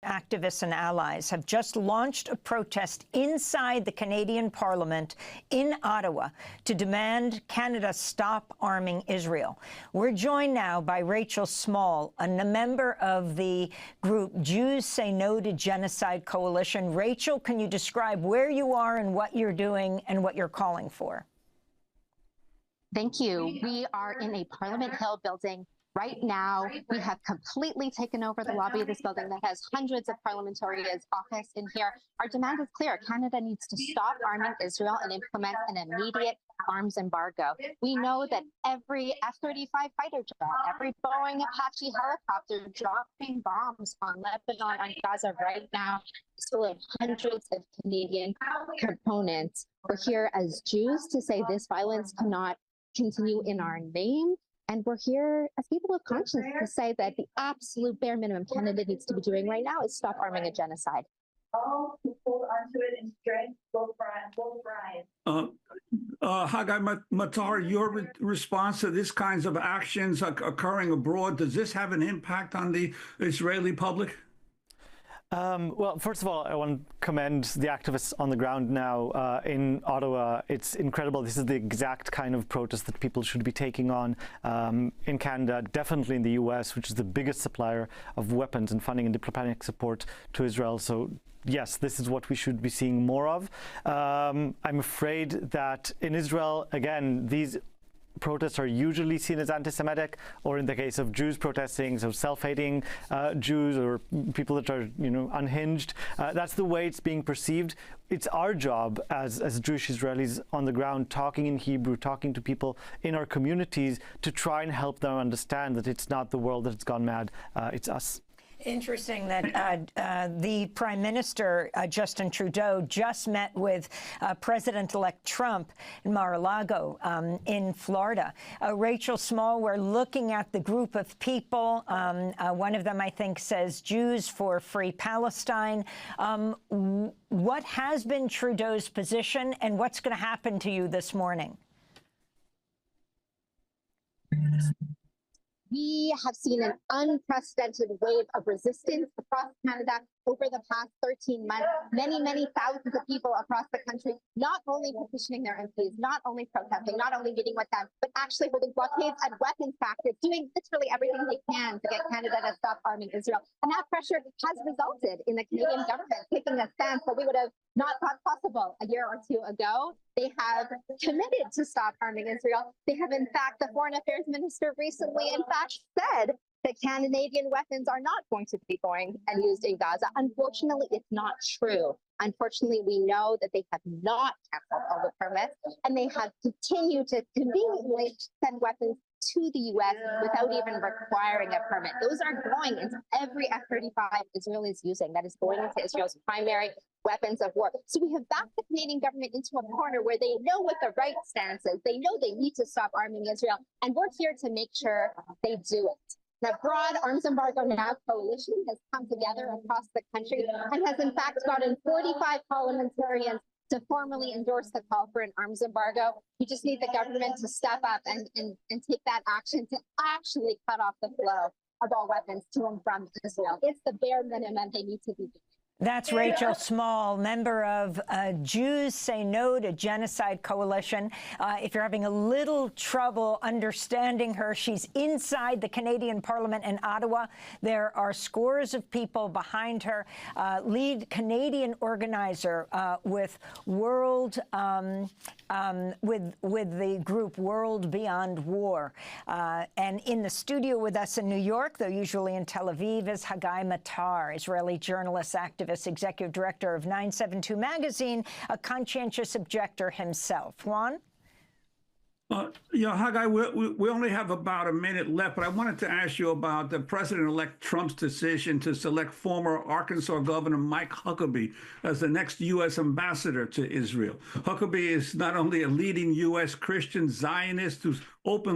activists and allies have just launched a protest inside the Canadian Parliament in Ottawa to demand Canada stop arming Israel. We're joined now by Rachel Small, a member of the group Jews Say No to Genocide Coalition. Rachel, can you describe where you are and what you're doing and what you're calling for? Thank you. We are in a Parliament Hill building. Right now, we have completely taken over the lobby of this building that has hundreds of parliamentarians' office in here. Our demand is clear. Canada needs to stop arming Israel and implement an immediate arms embargo. We know that every F-35 fighter jet, every Boeing Apache helicopter dropping bombs on Lebanon, on Gaza right now is full of hundreds of Canadian components. We're here as Jews to say this violence cannot continue in our name. And we're here as people of conscience to say that the absolute bare minimum Canada needs to be doing right now is stop arming a genocide. All who hold onto it in strength will rise. Haggai Matar, your response to these kinds of actions occurring abroad, does this have an impact on the Israeli public? Well, first of all, I want to commend the activists on the ground now in Ottawa. It's incredible. This is the exact kind of protest that people should be taking on in Canada, definitely in the US, which is the biggest supplier of weapons and funding and diplomatic support to Israel. So yes, this is what we should be seeing more of. I'm afraid that in Israel, again, these protests are usually seen as anti-Semitic, or in the case of Jews protesting, so self-hating Jews or people that are, unhinged. That's the way it's being perceived. It's our job as Jewish Israelis on the ground, talking in Hebrew, talking to people in our communities to try and help them understand that it's not the world that's gone mad, it's us. Interesting that the Prime Minister, Justin Trudeau, just met with President-elect Trump in Mar-a-Lago in Florida. Rachel Small, we're looking at the group of people. One of them, I think, says Jews for Free Palestine. What has been Trudeau's position, and what's going to happen to you this morning? We have seen an unprecedented wave of resistance across Canada over the past 13 months. Many thousands of people across the country, not only petitioning their MPs, not only protesting, not only meeting with them, but actually holding blockades and weapons factories, doing literally everything they can to get Canada to stop arming Israel. And that pressure has resulted in the Canadian government taking a stance that we would have not thought possible a year or two ago. They have committed to stop arming Israel. They have, in fact, the Foreign Affairs Minister recently, in fact, said that Canadian weapons are not going to be going and used in Gaza. Unfortunately, it's not true. Unfortunately, we know that they have not canceled all the permits, and they have continued to conveniently send weapons to the U.S. without even requiring a permit. Those are going into every F-35 Israel is using. That is going into Israel's primary weapons of war. So we have backed the Canadian government into a corner where they know what the right stance is. They know they need to stop arming Israel, and we're here to make sure they do it. The broad Arms Embargo Now coalition has come together across the country and has in fact gotten 45 parliamentarians to formally endorse the call for an arms embargo. We just need the government to step up and take that action to actually cut off the flow of all weapons to and from Israel. It's the bare minimum they need to be doing. That's Rachel Small, member of Jews Say No to Genocide Coalition. If you're having a little trouble understanding her, she's inside the Canadian Parliament in Ottawa. There are scores of people behind her. Lead Canadian organizer with with the group World Beyond War. And in the studio with us in New York, though usually in Tel Aviv, is Haggai Matar, Israeli journalist, activist, executive director of 972 magazine, a conscientious objector himself. Juan? Haggai, we only have about a minute left, but I wanted to ask you about the President-elect Trump's decision to select former Arkansas Governor Mike Huckabee as the next U.S. ambassador to Israel. Huckabee is not only a leading U.S. Christian Zionist who's openly